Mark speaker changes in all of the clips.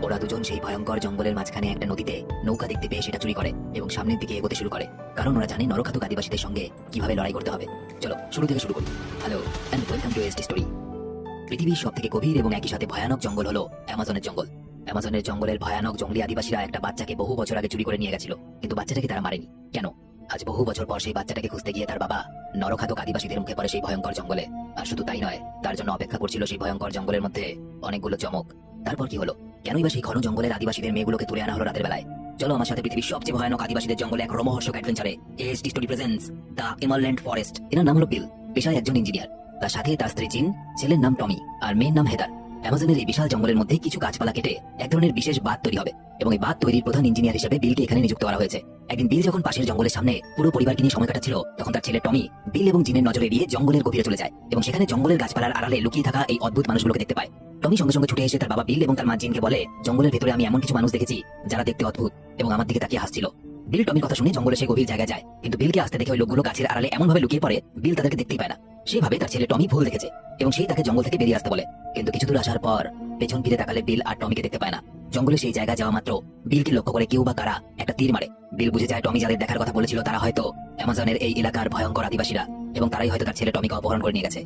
Speaker 1: ওরা দুজন সেই ভয়ঙ্কর জঙ্গলের মাঝখানে একটা নদীতে নৌকা দেখতে পেয়ে সেটা চুরি করে এবং সামনের দিকে এগোতে শুরু করে, কারণ ওরা জানে নরখাতক আদিবাসীদের সঙ্গে কিভাবে লড়াই করতে হবে। চলো শুরু থেকে শুরু করি। Hello and welcome to ST story. পৃথিবীর সব থেকে গভীর এবং একই সাথে ভয়ানক জঙ্গল হলো অ্যামাজনের জঙ্গল। অ্যামাজনের জঙ্গলের ভয়ানক জঙ্গলি আদিবাসীরা একটা বাচ্চাকে বহু বছর আগে চুরি করে নিয়ে গেছিল, কিন্তু বাচ্চাটাকে তারা মারেনি। কেন? আজ বহু বছর পর সেই বাচ্চাটাকে খুঁজতে গিয়ে তার বাবা নরখাতক আদিবাসীদের মুখে পড়ে সেই ভয়ঙ্কর জঙ্গলে। আর শুধু তাই নয়, তার জন্য অপেক্ষা করছিল সেই ভয়ঙ্কর জঙ্গলের মধ্যে অনেকগুলো চমক। তারপর কি হলো? কেনই বা সেই ঘন জঙ্গলের আদিবাসীদের মেয়েগুলোকে তুলে আনা হলো রাতের বেলায়? চলো আমার সাথে পৃথিবীর সবচেয়ে ভয়ানক আদিবাসীদের জঙ্গলে এক রোমহর্ষক অ্যাডভেঞ্চারে। ST story presents the Emerald Forest. এনার নাম হলো বিল, পেশায় একজন ইঞ্জিনিয়ার। তার সাথে তার স্ত্রী জিন, ছেলের নাম টমি আর মেয়ের নাম হেদার। অ্যামাজনের এই বিশাল জঙ্গলের মধ্যে কিছু গাছপালা কেটে এক ধরনের বিশেষ বাঁধ তৈরি হবে, এবং এই বাঁধ তৈরির প্রধান ইঞ্জিনিয়ার হিসেবে বিলকে এখানে নিযুক্ত করা হয়েছে। একদিন বিল যখন পাশের জঙ্গলের সামনে পুরো পরিবারকে নিয়ে সময় কাটাচ্ছিল, তখন তার ছেলে টমি বিল এবং জিনের নজরে এড়িয়ে জঙ্গলের গভীরে চলে যায় এবং সেখানে জঙ্গলের গাছপালার আড়ালে লুকিয়ে থাকা এই অদ্ভুত মানুষগুলোকে দেখতে পায়। টমি সঙ্গে সঙ্গে ছুটে এসে তার বাবা বিল এবং তার মা জিনকে বলে, জঙ্গলের ভেতরে আমি এমন কিছু মানুষ দেখেছি যারা দেখতে অদ্ভুত এবং আমার দিকে তাকিয়ে হাসছিল। বিল টমির কথা শুনে জঙ্গলে সে গভীর জায়গায় যায়, কিন্তু বিলকে আসতে দেখে ওই লোকগুলো গাছের আড়ালে এমন ভাবে লুকিয়ে পড়ে বিল তাদেরকে দেখতেই পায় না। সেভাবে তার ছেলে টমি ভুল দেখেছে এবং সেই তাকে জঙ্গল থেকে বেরিয়ে আসতে বলে, কিন্তু কিছু দূর আসার পর পেছন ফিরে তাকালে বিল আর টমিকে দেখতে পায় না। জঙ্গলে সেই জায়গায় যাওয়া মাত্র বিলকে লক্ষ্য করে কেউ বা কারা একটা তীর মারে। বিল বুঝে যায় টমি যাদের দেখার কথা বলেছিল তারা হয়তো অ্যামাজনের এই এলাকার ভয়ঙ্কর আদিবাসীরা, এবং তারাই হয়তো তার ছেলে টমিকে অপহরণ করে নিয়ে গেছে।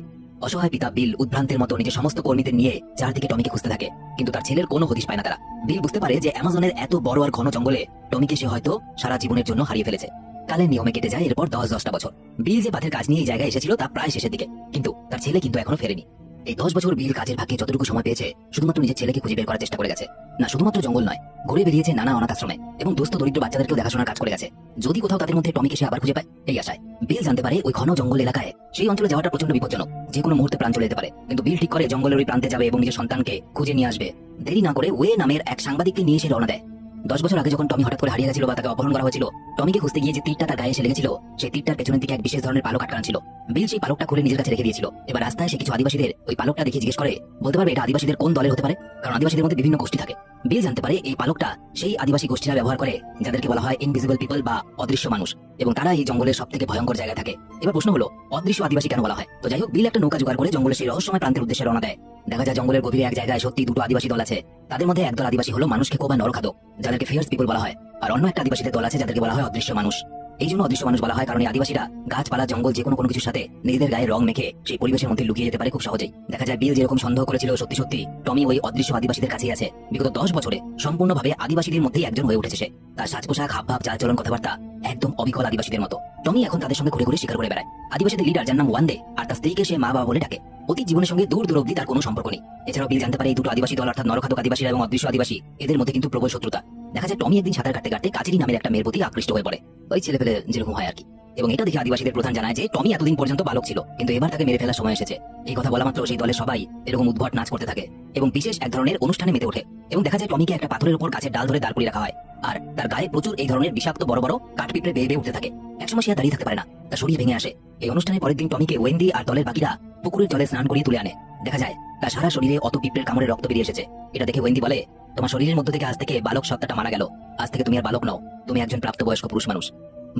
Speaker 1: অসহায় পিতা বিল উদ্ভ্রান্তের মতো নিজের সমস্ত কর্মীদের নিয়ে চারদিকে টমিকে খুঁজতে থাকে, কিন্তু তার ছেলের কোনো হদিশ পায় না তারা। বিল বুঝতে পারে যে অ্যামাজনের এত বড় আর ঘন জঙ্গলে টমিকে সে হয়তো সারা জীবনের জন্য হারিয়ে ফেলেছে। কালের নিয়মে কেটে যায় এরপর 10-10টা বছর। বিল যে পাথের কাজ নিয়ে এই জায়গায় এসেছিল তা প্রায় শেষের দিকে, কিন্তু তার ছেলে কিন্তু এখনো ফেরেনি। এই 10 বছর বিল কাজের ভাগে যতটুকু সময় পেয়েছে শুধুমাত্র নিজের ছেলেকে খুঁজে বের করার চেষ্টা করে গেছে। না শুধুমাত্র জঙ্গল নয়, ঘুরে বেরিয়েছে নানা অনাথ আশ্রমে এবং দুস্থ দরিদ্র বাচ্চাদেরকেও দেখাশোনার কাজ করে গেছে, যদি কোথাও তাদের মধ্যে টমিকে সে আবার খুঁজে পায় এই আশায়। বিল জানতে পারে ওই ঘন জঙ্গল এলাকায় সেই অঞ্চলে যাওয়াটা প্রচন্ড বিপজ্জনক, যে কোনো মুহূর্তে প্রাণ চলে যেতে পারে। কিন্তু বিল ঠিক করে জঙ্গলের ওই প্রান্তে যাবে এবং নিজের সন্তানকে খুঁজে নিয়ে আসবে। দেরি না করে ওয়ে নামের এক সাংবাদিককে নিয়ে এসে রওনা দেয়। 10 বছর আগে যখন টমি হঠাৎ করে হারিয়ে গেছিল বা তাকে অপহরণ করা হয়েছিল, টমিকে খুঁজতে গিয়ে যে তীরটা তার গায়ে এসে লেগেছিল সেই তীরটার পেছনের দিকে এক বিশেষ ধরনের পালক আটকানো ছিল। বিল সেই পালকটা খুলে নিজের কাছে রেখে দিয়েছিল। এবার রাস্তায় সে কিছু আদিবাসীদের ওই পালকটা দেখে জিজ্ঞেস করে, বলতে পারবে এটা আদিবাসীদের কোন দলের হতে পারে? কারণ আদিবাসীদের মধ্যে বিভিন্ন গোষ্ঠী থাকে। বিল জানতে পারে এই পালকটা সেই আদিবাসী গোষ্ঠীরা ব্যবহার করে যাদেরকে বলা হয় ইনভিজিবল পিপল বা অদৃশ্য মানুষ, এবং তারা এই জঙ্গলের সব থেকে ভয়ঙ্কর জায়গায় থাকে। এবার প্রশ্ন হলো, অদৃশ্য আদিবাসী কেন বলা হয়? তো যাই হোক, বিল একটা নৌকা জোগাড় করে জঙ্গলের সেই রহস্যময় প্রান্তের উদ্দেশ্যে রওনা দেয়। দেখা যায় জঙ্গলের গভীরে এক জায়গায় সত্যি দুটো আদিবাসী দল আছে। তাদের মধ্যে একদল আদিবাসী হলো মানুষ খেকো বা নরখাদক, যাদেরকে ফিয়ার্স পিপল বলা হয়, আর অন্য একটা আদিবাসীদের দল আছে যাদেরকে বলা হয় অদৃশ্য মানুষ। এই জন্য অদৃশ্য মানুষ বলা হয় কারণ এই আদিবাসীরা গাছপালা জঙ্গল যে কোনো কিছুর সাথে নিজেদের গায়ে রং মেখে সেই পরিবেশের মধ্যে লুকিয়ে যেতে পারে খুব সহজেই। দেখা যায় বিল যেরকম সন্দেহ করেছিল সত্যি সত্যি টমি ওই অদৃশ্য আদিবাসীদের কাছেই আছে। বিগত 10 বছরে সম্পূর্ণভাবে আদিবাসীদের মধ্যেই একজন হয়ে উঠেছে সে। তার সাজ পোশাক, হাবভাব, চালচলন, কথাবার্তা একদম অবিকল আদিবাসীদের মতো। টমি এখন তাদের সঙ্গে ঘুরে ঘুরে শিকার করে বেড়ায়। আদিবাসীদের লিডার যার নাম ওয়ানদে, আর তার স্ত্রীকে সে মা বাবা বলে ডাকে। অতীত জীবনের সঙ্গে দূর দূর অব্দি তার কোনো সম্পর্ক নেই। এছাড়াও বিল জানতে পারে এই দুটো আদিবাসী দল অর্থাৎ নরখাতক আদিবাসীরা এবং অদৃশ্য আদিবাসী এদের মধ্যে কিন্তু প্রবল শত্রুতা। দেখা যায় টমি একদিন সাঁতার কাটতে কাটতে কাচেরি নামের একটা মেয়ের প্রতি আকৃষ্ট হয়ে পড়ে, ওই ছেলে পেলে যেরকম হয় আর কি। এবং এটা দেখে আদিবাসীদের প্রধান জানায় যে টমি এতদিন পর্যন্ত বালক ছিল, কিন্তু এবার তাকে মেরে ফেলার সময় এসেছে। এই কথা বলা মাত্র সেই দলের সবাই এরকম উদ্ভট নাচ করতে থাকে এবং বিশেষ এক ধরনের অনুষ্ঠানে মেতে ওঠে। এবং দেখা যায় টমিকে একটা পাথরের উপর গাছের ডাল ধরে দাঁড় করিয়ে রাখা হয়, আর তার গায়ে প্রচুর এই ধরনের বিষাক্ত বড় বড় কাঠপিঁপড়ে বেয়ে বেয়ে উঠতে থাকে। একসময় সে আর দাঁড়িয়ে থাকতে পারে না, তার শরীর ভেঙে আসে। এই অনুষ্ঠানের পরের দিন টমিকে ওয়েন্দি আর দলের বাকিরা পুকুরের জলে স্নান করিয়ে তুলে আনে। দেখা যায় তার সারা শরীরে অত পিঁপড়ের কামড়ে রক্ত বেরিয়ে এসেছে। এটা দেখে ওয়েন্দি বলে, তোমার শরীরের মধ্যে থেকে আজ থেকে বালক সত্তাটা মারা গেল। আজ থেকে তুমি আর বালক নও, তুমি একজন প্রাপ্তবয়স্ক পুরুষ মানুষ।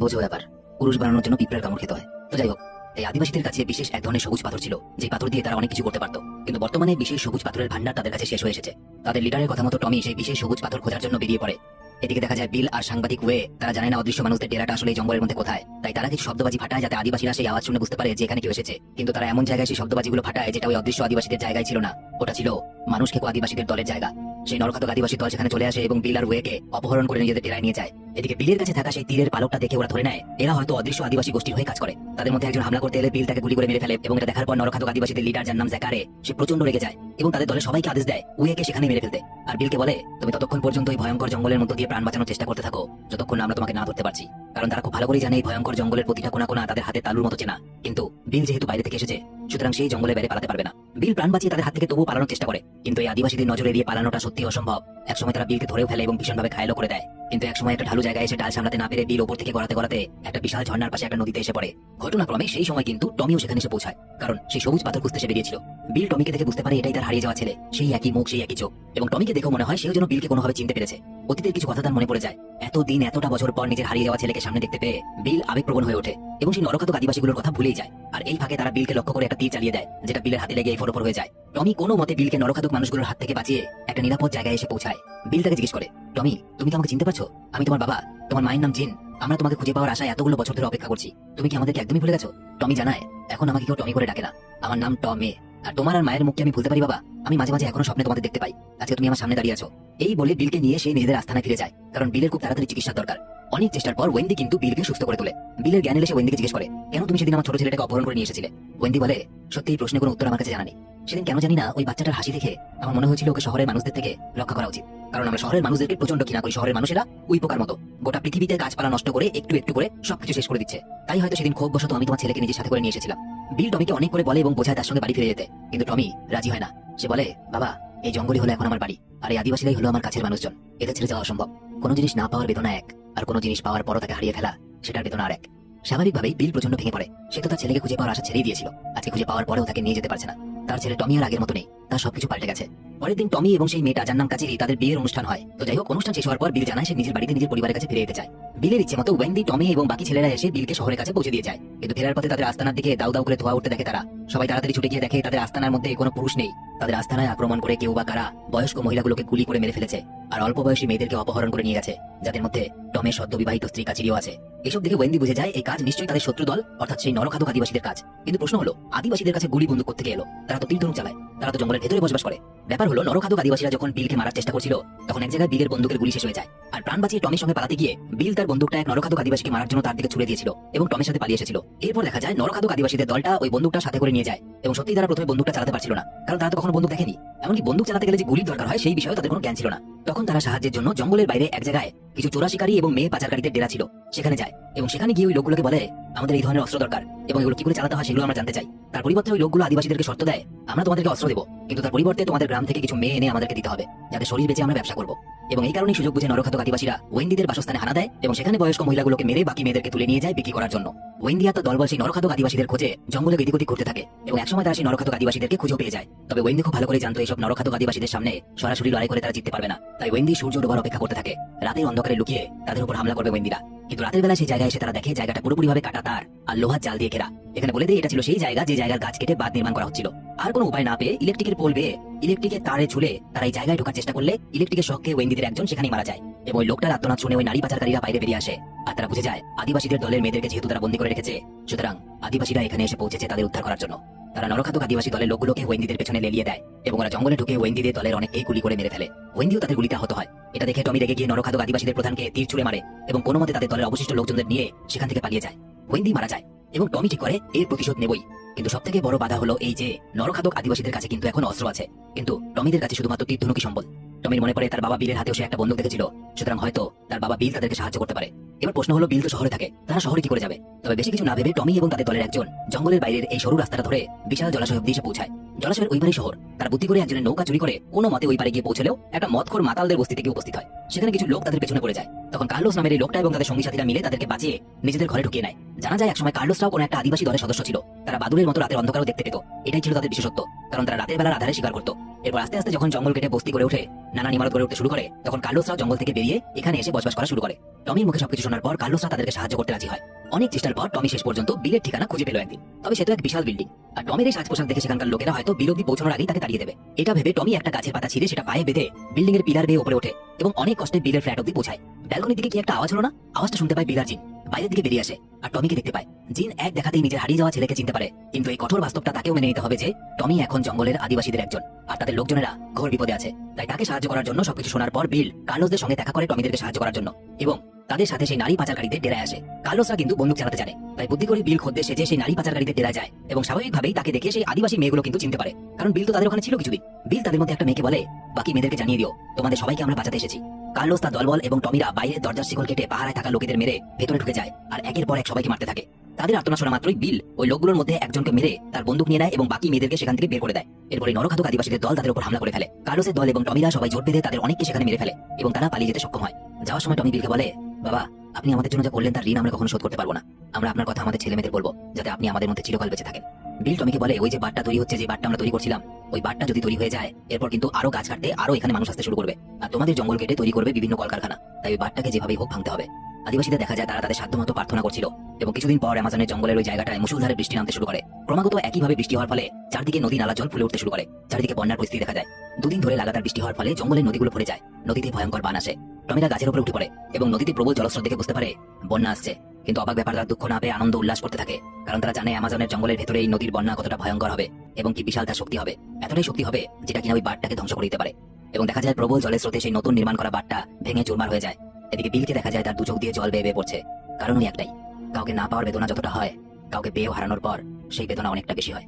Speaker 1: বোঝো ব্যাপার, পুরুষ বানানোর জন্য পিঁপড়ের কামড় খেতে হয়। তো যাই হোক, এই আদিবাসীদের কাছে বিশেষ এক ধরনের সবুজ পাথর ছিল, যে পাথর দিয়ে তারা অনেক কিছু করতে পারত। কিন্তু বর্তমানে বিশেষ সবুজ পাথরের ভান্ডার তাদের কাছে শেষ হয়ে এসেছে। তাদের লিডারের কথা মতো টমি সেই বিশেষ সবুজ পাথর খোঁজার জন্য বেরিয়ে পড়ে। এদিকে দেখা যায় বিল আর সাংবাদিক ওয়ে তারা জানে না অদৃশ্য মানুষদের ডেরাটা আসলে এই জঙ্গলের মধ্যে কোথায়, তাই তারা কিছু শব্দবাজি ফাটায় যাতে আদিবাসীরা সেই আওয়াজ শুনে বুঝতে পারে যে এখানে কেউ এসেছে। কিন্তু তারা এমন জায়গায় সেই শব্দবাজিগুলো ফাটায় যেটা ওই অদৃশ্য আদিবাসীদের জায়গায় ছিল না, ওটা ছিল মানুষ খেকো আদিবাসীদের দলের জায়গা। সেই নরখাতক আদিবাসী দল সেখানে চলে আসে এবং বিল আর ওয়েকে অপহরণ করে নিজেদের ডেরায় নিয়ে যায়। এদিকে বিলের কাছে থাকা সেই তীরের পালকটা দেখে ওরা ধরে নেয় এরা হয়তো অদৃশ্য আদিবাসী গোষ্ঠীর হয়ে কাজ করে। তাদের মধ্যে একজন হামলা করতে এলে বিল তাকে গুলি করে মেরে ফেলে, এবং এটা দেখার পর নরখাতক আদিবাসীদের লিডার যার নাম জ্যাকারে সে প্রচন্ড রেগে যায় এবং তাদের দলের সবাইকে আদেশ দেয় ওয়েকে সেখানে মেরে ফেলতে। আর বিলকে বলে, তুমি ততক্ষণ পর্যন্ত এই ভয়ঙ্কর জঙ্গলের মধ্য দিয়ে প্রাণ বাঁচানোর চেষ্টা করতে থাকো যতক্ষণ আমরা তোমাকে না ধরতে পারছি। কারণ তারা খুব ভালো করে জানে এই ভয়ঙ্কর জঙ্গলের প্রতিটা কোনা কোনা তাদের হাতে তালুর মতো চেনা। কিন্তু বিল যেহেতু বাইরে থেকে এসেছে, সুতরাং সেই জঙ্গলের বাইরে পালাতে পারবে না। বিল প্রাণ বাঁচিয়ে তাদের হাত থেকে তবুও পালানোর চেষ্টা করে, কিন্তু এই আদিবাসীদের নজরে এড়িয়ে পালানোটা সত্যি অসম্ভব। একসময় তারা বিলকে ধরেও ফেলে এবং ভীষণভাবে ঘায়েলও করে দেয়। কিন্তু একসময় একটা ঢালু জায়গায় এসে ডাল সামলাতে না পেরে বিল ওপর থেকে গড়াতে গড়াতে একটা বিশাল ঝর্ণার পাশে একটা নদীতে এসে পড়ে। ঘটনাক্রমে সেই সময় কিন্তু টমিও সেখানে এসে পৌঁছায়, কারণ সেই সবুজ পাথর খুঁজতে সে বেরিয়েছিল। বিল টমিকে দেখে বুঝতে পারে এটাই তার হারিয়ে যাওয়া ছেলে, সেই একই মুখ, সেই একই চোখ, এবং টমিকে দেখেও মনে হয় সেও যেন বিলকে কোনোভাবে চিনতে পেরেছে। অতীতের কিছু কথা তার মনে পড়ে যায়। এতদিন এতটা বছর পর নিজের হারিয়ে যাওয়া ছেলেকে সামনে দেখতে পেয়ে বিল আবেগপ্রবণ হয়ে ওঠে এবং সেই নরখাতক আদিবাসীগুলোর কথা ভুলেই যায়। আর এই ফাঁকে তারা বিলকে লক্ষ্য করে একটা তীর চালিয়ে দেয়, যেটা বিলের হাতে লেগে ফোর হয়ে যায়। টমি কোনো মতে বিলকে নরখাতক মানুষগুলোর হাত থেকে বাঁচিয়ে একটা নিরাপদ জায়গায় এসে পৌঁছায়। বিল তাকে জিজ্ঞেস করে, টমি তুমি কি আমাকে চিনতে পারছো? আমি তোমার বাবা, তোমার মায়ের নাম জিন। আমরা তোমাকে খুঁজে পাওয়ার আশায় এতগুলো বছর ধরে অপেক্ষা করছি, তুমি কি আমাদেরকে একদমই ভুলে গেছো? টমি জানায়, এখন আমাকে কেউ টমি করে ডাকে না, আমার নাম টমে। আর তোমার আর মায়ের মুখকে আমি ভুলতে পারি বাবা, আমি মাঝে মাঝে এখনো স্বপ্নে তোমাদের দেখতে পাই, আজকে তুমি আমার সামনে দাঁড়িয়ে আছো। এই বলে বিলকে নিয়ে সে নিজেদের আস্তানায় ফিরে যায়, কারণ বিলের খুব তাড়াতাড়ি চিকিৎসার দরকার। অনেক চেষ্টার পর ওয়েন্দি কিন্তু বিলকে সুস্থ করে তোলে। বিলের জ্ঞান এলে সে ওয়েন্দিকে জিজ্ঞেস করে, কেন তুমি সেদিন আমার ছোট ছেলেটাকে অপহরণ করে নিয়ে এসেছিলে? ওয়েন্দি বলে, সত্যি এই প্রশ্নের কোনো উত্তর আমার কাছে জানা নেই। সেদিন কেন জানি না ওই বাচ্চাটার হাসি দেখে আমার মনে হয়েছিল ওকে শহরের মানুষদের থেকে রক্ষা করা উচিত, কারণ আমরা শহরের মানুষদেরকে প্রচন্ড ঘৃণা করি। শহরের মানুষেরা উই পোকার মতো গোটা পৃথিবীতে গাছপালা নষ্ট করে একটু একটু করে সবকিছু শেষ করে দিচ্ছে। তাই হয়তো সেদিন ক্ষোভ বশত আমি তোমার ছেলেকে নিজের সাথে করে নিয়ে এসেছিলাম। বিল টমিকে অনেক করে বলে এবং বোঝায় তার সঙ্গে বাড়ি ফিরে যেতে, কিন্তু টমি রাজি হয় না। সে বলে, বাবা এই জঙ্গলই হলো এখন আমার বাড়ি, আর এই আদিবাসীরাই হলো আমার কাছের মানুষজন, এটা ছেড়ে যাওয়া অসম্ভব। কোনো জিনিস না পাওয়ার বেদনা এক, আর কোনো জিনিস পাওয়ার পরও তাকে হারিয়ে ফেলা সেটার বেদনা আর এক। স্বাভাবিকভাবেই বিল প্রচন্ড ভেঙে পড়ে। সে তো তার ছেলেকে খুঁজে পাওয়ার আশা ছেড়েই দিয়েছিল, আজকে খুঁজে পাওয়ার পরেও তাকে নিয়ে যেতে পারছে না। তার ছেলে টমি আর আগের মতো নেই, তার সবকিছু পাল্টে গেছে। পরের দিন টমি এবং সেই মেয়েটা যার নাম কাচিরি তাদের বিয়ের অনুষ্ঠান হয়। তো যাই হোক, অনুষ্ঠান শেষ হওয়ার পর বিল জানায় সে নিজের বাড়িতে নিজের পরিবারের কাছে ফিরে যেতে চায়। বিলের ইচ্ছে মতো ওয়েন্দি, টমি এবং বাকি ছেলেরা এসে বিলকে শহরের কাছে পৌঁছে দিয়ে যায়, কিন্তু ফেরার পথে তাদের আস্তানার দিকে দাউ দাউ করে ধোয়া উঠতে দেখে তারা। সবাই তাড়াতাড়ি ছুটে গিয়ে দেখে তাদের আস্তানার মধ্যে কোনো পুরুষ নেই। তাদের আস্তানায় আক্রমণ করে কেউ বা কারা বয়স্ক মহিলাগুলোকে গুলি করে মেরে ফেলেছে, আর অল্প বয়সী মেয়েদেরকে অপহরণ করে নিয়ে গেছে, যাদের মধ্যে টমের সদ্য বিবাহিত স্ত্রী কাচিরিও আছে। এসব দেখে ওয়েন্দি বুঝে যায় এই কাজ নিশ্চয়ই তাদের শত্রু দল, অর্থাৎ সেই নরখাদক আদিবাসীদের কাজ। কিন্তু প্রশ্ন হলো, আদিবাসীদের কাছে গুলি বন্দুক থেকে এলো? তারা তো তীর ধনুক চালায়, তারা তো জঙ্গলের ভেতরে বসবাস করে। ব্যাপার হলো, নরখাদক আদিবাসীরা যখন বিলকে মারার চেষ্টা করছিল, তখন এক জায়গায় বিলের বন্দুকের গুলি শেষ হয়ে যায়, আর প্রাণ বাঁচিয়ে টমের সঙ্গে পালাতে গিয়ে বিল তার বন্দুকটা এক নরখাদক আদিবাসীকে মারার জন্য তার দিকে ছুড়ে দিয়েছিল এবং টমের সাথে পালিয়ে এসেছিল। এরপর দেখা যায় নরখাদক আদিবাসীদের দলটা ওই বন্দুকটা সাথে করে নিয়ে যায়, এবং সত্যি তারা প্রথমে বন্দুকটা চালাতে পারছিল না, কারণ তারা তো কখনো বন্দুক দেখেনি। এমনকি বন্দুক চালাতে গেলে যে গুলির দরকার হয় সেই বিষয়ে তাদের কোনো জ্ঞান ছিল না। তখন তারা সাহায্যের জন্য জঙ্গলের বাইরে এক জায়গায় কিছু চোরা শিকারী এবং মেয়ে পাচারকারীদের ডেরা ছিল, সেখানে যায় এবং সেখানে গিয়ে ওই লোকগুলোকে বলে, আমাদের এই ধরনের অস্ত্র দরকার এবং এগুলো কি করে চালাতে হয় সেগুলো আমরা জানতে চাই। তার পরিবর্তে ওই লোকগুলো আদিবাসীদেরকে শর্ত দেয়, আমরা তোমাদেরকে অস্ত্র দেবো, কিন্তু তার পরিবর্তে তোমাদের গ্রাম থেকে কিছু মেয়ে এনে আমাদেরকে দিতে হবে, যাতে শরীর বেঁচে আমরা ব্যবসা করবো। এবং এই কারণেই সুযোগ বুঝে নরখাদক আদিবাসীরা ওয়েন্দিদের বাসস্থানে হানা দেয় এবং সেখানে বয়স্ক মহিলাগুলোকে মেরে বাকি মেয়েদেরকে তুলে নিয়ে যায় বিক্রি করার জন্য। ওয়েন্দি আর তার দলবল সেই নরখাদক আদিবাসীদের খোঁজে জঙ্গলে এদিক ওদিক ঘুরতে থাকে, এবং একসময় তারা সেই নরখাদক আদিবাসীদেরকে খুঁজে পেয়ে যায়। তবে ওয়েন্দি খুব ভালো করে জানতো এইসব নরখাদক আদিবাসীদের সামনে সরাসরি লড়াই করে তারা জিততে পারবে না। তাই ওয়েন্দি সূর্য ডোবার অপেক্ষা করতে থাকে, রাতের অন্ধকারে লুকিয়ে তাদের উপর হামলা করবে ওয়েন্দিরা। কিন্তু রাতের বেলা সেই জায়গায় এসে তারা দেখে জায়গাটা পুরোপুরিভাবে কাটা তার আর লোহার জাল দিয়ে ঘেরা। এখানে বলে দেয়, এটা ছিল সেই জায়গা যে জায়গার গাছ কেটে বাঁধ নির্মাণ করা হচ্ছিল। আর কোনো উপায় না পেয়ে ইলেকট্রিকের পোল বেয়ে ইলেকট্রিকের তারে ঝুলে তারা এই জায়গায় ঢোকার চেষ্টা করলে ইলেকট্রিকের শখে ওয়েন্দিদের একজন সেখানেই মারা যায়, এবং ওই লোকটার আত্মনাদ শুনে ওই নারী পাচারকারীরা বাইরে বেরিয়ে আসে। আর তারা বুঝে যায় আদিবাসীদের দলের মেয়েদেরকে যেহেতু তারা বন্দী করে রেখেছে, সুতরাং আদিবাসীরা এখানে এসে পৌঁছেছে তাদের উদ্ধার করার জন্য। তারা নরখাদক আদিবাসী দলের লোকগুলোকে ওয়েন্দিদের পেছনে লেলিয়ে দেয় এবং ওরা জঙ্গলে ঢুকে ওয়েন্দিদের দলের অনেককেই গুলি করে মেরে ফেলে। ওয়েন্দিও তাদের গুলিতে আহত হয়। এটা দেখে টমি রেগে গিয়ে নরখাদক আদিবাসীদের প্রধানকে তীর ছুঁড়ে মারে এবং কোনো মতে তাদের দলের অবশিষ্ট লোকজনদের নিয়ে সেখান থেকে পালিয়ে যায়। ওয়েন্দি মারা যায় এবং টমি ঠিক করে এর প্রতিশোধ নেবই। কিন্তু সবথেকে বড় বাধা হলো এই যে নরখাদক আদিবাসীদের কাছে কিন্তু এখন অস্ত্র আছে, কিন্তু টমিদের কাছে শুধুমাত্র তীর ধনুকই সম্বল। টমির মনে পড়ে তার বাবা বিলের হাতেও সে একটা বন্দুক দেখেছিল, সুতরাং হয়তো তার বাবা বিল তাদেরকে সাহায্য করতে পারে। এবার প্রশ্ন হলো, বিল তো শহরে থাকে, তারা শহরে কি করে যাবে? তবে বেশি কিছু না ভেবে টমি এবং তাদের দলের একজন জঙ্গলের বাইরের এই সরু রাস্তাটা ধরে বিশাল জলাশয় অব্দি এসে পৌঁছায়। জলাশয়ের ওই পারে শহর। তারা বুদ্ধি করে একজনের নৌকা চুরি করে কোনো মতে ওই পারে গিয়ে পৌঁছলেও একটা মদখোর মাতালদের বস্তিতে গিয়ে উপস্থিত হয়। সেখানে কিছু লোক তাদের পেছনে পড়ে যায়। তখন কার্লোস নামের এই লোকটা এবং তাদের সঙ্গী সাথীরা মিলে তাদেরকে বাঁচিয়ে নিজেদের ঘরে ঢুকিয়ে নেয়। জানা যায় একসময় কার্লোসরাও কোনো একটা আদিবাসী দলের সদস্য ছিল। তারা বাদুড়ের মতো রাতের অন্ধকারও দেখতে পেত, এটাই ছিল তাদের বিশেষত্ব, কারণ তারা রাতের বেলার আধারে শিকার করত। এরপর আস্তে আস্তে যখন জঙ্গল কেটে বস্তি করে ওঠে, নানান ইমারত গড়ে উঠতে শুরু করে, তখন কার্লোসরাও জঙ্গল থেকে বেরিয়ে এখানে এসে বসবাস করা শুরু করে। টমির মুখে সবকিছু শোনার পর কার্লোসরা তাদেরকে সাহায্য করতে রাজি হয়। অনেক চেষ্টার পর টমি শেষ পর্যন্ত বিলের ঠিকানা খুঁজে পেল একদিন। তবে সে তো এক বিশাল বিল্ডিং, আর টমির এই সাজ পোশাক দেখে সেখানকার লোকেরা হয়তো বিল অব্দি পৌঁছানোর আগেই তাকে তাড়িয়ে দেবে। এটা ভেবে টমি একটা গাছের পাতা ছিঁড়ে সেটা পায়ে বেঁধে বিল্ডিং এর পিলার বেয়ে উপরে ওঠে এবং অনেক কষ্টে বিলের ফ্ল্যাট অব্দি পৌঁছায়। ব্যালকনির দিকে কি একটা আওয়াজ হলো না? আওয়াজটা শুনতে পায় বিলার জিন। বাইরের দিকে বেরিয়ে আসে আর টমিকে দেখতে পায়। জিন এক দেখাতেই নিজের হারিয়ে যাওয়া ছেলেকে চিনতে পারে, কিন্তু এই কঠোর বাস্তবটা তাকেও মেনে নিতে হবে যে টমি এখন জঙ্গলের আদিবাসীদের একজন, আর তাদের লোকজনেরা ঘোর বিপদে আছে। তাই তাকে সাহায্য করার জন্য সবকিছু শোনার পর বিল কার্লোসদের সঙ্গে দেখা করে টমিদেরকে সাহায্য করার জন্য, এবং তাদের সাথে সেই নারী পাচারকারীদের ডেরায় আসে। কার্লোসরা কিন্তু বন্দুক চালাতে জানে, তাই বুদ্ধি করে বিল খদ্দের সেজে সেই নারী পাচারকারীদের ডেরায় যায় এবং স্বাভাবিকভাবেই তাকে দেখে সেই আদিবাসী মেয়েগুলো কিন্তু চিনতে পারে, কারণ বিল তো তাদের ওখানে ছিল কিছুদিন। বিল তাদের মধ্যে একটা মেয়েকে বলে, বাকি মেয়েদেরকে জানিয়ে দিও তোমাদের সবাইকে আমরা বাঁচাতে এসেছি। কার্লোস, তার দলবল এবং টমিরা বাইরের দরজার শিকল কেটে পাহারায় থাকা লোকেদের মেরে ভেতরে ঢুকে যায় আর একের পর এক সবাইকে মারতে থাকে। তাদের আর্তনা শোনা মাত্রই বিল ওই লোকগুলোর মধ্যে একজনকে মেরে তার বন্দুক নিয়ে নেয় এবং বাকি মেয়েদেরকে সেখান থেকে বের করে দেয়। এরপরে নরখাদক আদিবাসীদের দল তাদের উপর হামলা করে ফেলে। কার্লোসের দল এবং টমিরা সবাই জোট বেঁধে তাদের অনেককে সেখানে মেরে ফেলে এবং তারা পালিয়ে যেতে সক্ষম হয়। যাওয়ার সময় টমি বিলকে বলে, বাবা আপনি আমাদের জন্য যা করলেন তার ঋণ আমরা কখনো শোধ করতে পারবো না। আমরা আপনার কথা আমাদের ছেলে মেয়েদের বলবো, যাতে আপনি আমাদের মধ্যে চিরকাল বেঁচে থাকেন। বিল টমিকে বলে, ওই যে বাটটা তৈরি হচ্ছে, যে বাটটা আমরা তৈরি করছিলাম, ওই বাটটা যদি তৈরি হয়ে যায়, এরপর কিন্তু আরো গাছ কাটতে আরো এখানে মানুষ আসতে শুরু করবে, আর তোমাদের জঙ্গল কেটে তৈরি করবে বিভিন্ন কলকারখানা। তাই ওই বাটটাকে যেভাবেই হোক ভাঙতে হবে। আদিবাসীদের দেখা যায় তারা তাদের সাধ্যমতো প্রার্থনা করছিল এবং কিছুদিন পর অ্যামাজনের জঙ্গলের ওই জায়গাটায় মুষলধারে বৃষ্টি নামতে শুরু করে। ক্রমাগত একইভাবে বৃষ্টি হওয়ার ফলে চারদিকে নদী নালা জল ফুলে উঠতে শুরু করে। চারিদিকে বন্যার পরিস্থিতি দেখা যায়। দুদিন ধরে লাগাতার বৃষ্টি হওয়ার ফলে জঙ্গলের নদীগুলো ভরে যায়। নদীতে ভয়ঙ্কর বান আসে। টমিরা গাছের উপরে উঠে পড়ে এবং নদীতে প্রবল জলস্রোত দেখে বুঝতে পারে বন্যা আসছে। কিন্তু অবাক ব্যাপার, তারা দুঃখ না পেয়ে আনন্দ উল্লাস করতে থাকে, কারণ তারা জানে অ্যামাজনের জঙ্গলের ভেতরে এই নদীর বন্যা কতটা ভয়ঙ্কর হবে এবং কি বিশাল তার শক্তি হবে। এতটাই শক্তি হবে যেটা কিনা ওই বাঁধটাকে ধ্বংস করে দিতে পারে। এবং দেখা যায় প্রবল জলের স্রোতে সেই নতুন নির্মাণ করা বাঁধটা ভেঙে চুরমার হয়ে যায়। এদিকে বিলকে দেখা যায় তার দু চোখ দিয়ে জল বেয়ে বেয়ে পড়ছে। কারণ ওই একটাই, কাউকে না পাওয়ার বেদনা যতটা হয়, কাউকে পেয়েও হারানোর পর সেই বেদনা অনেকটা বেশি হয়।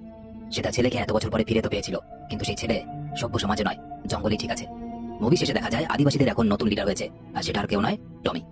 Speaker 1: সেটা ছেলেকে এত বছর পরে ফিরে তো পেয়েছিল, কিন্তু সেই ছেলে সভ্য সমাজে নয়, জঙ্গলেই ঠিক আছে। মুভি শেষে দেখা যায় আদিবাসীদের এখন নতুন লিডার হয়েছে, আর সেটা আর কেউ নয়, টমি।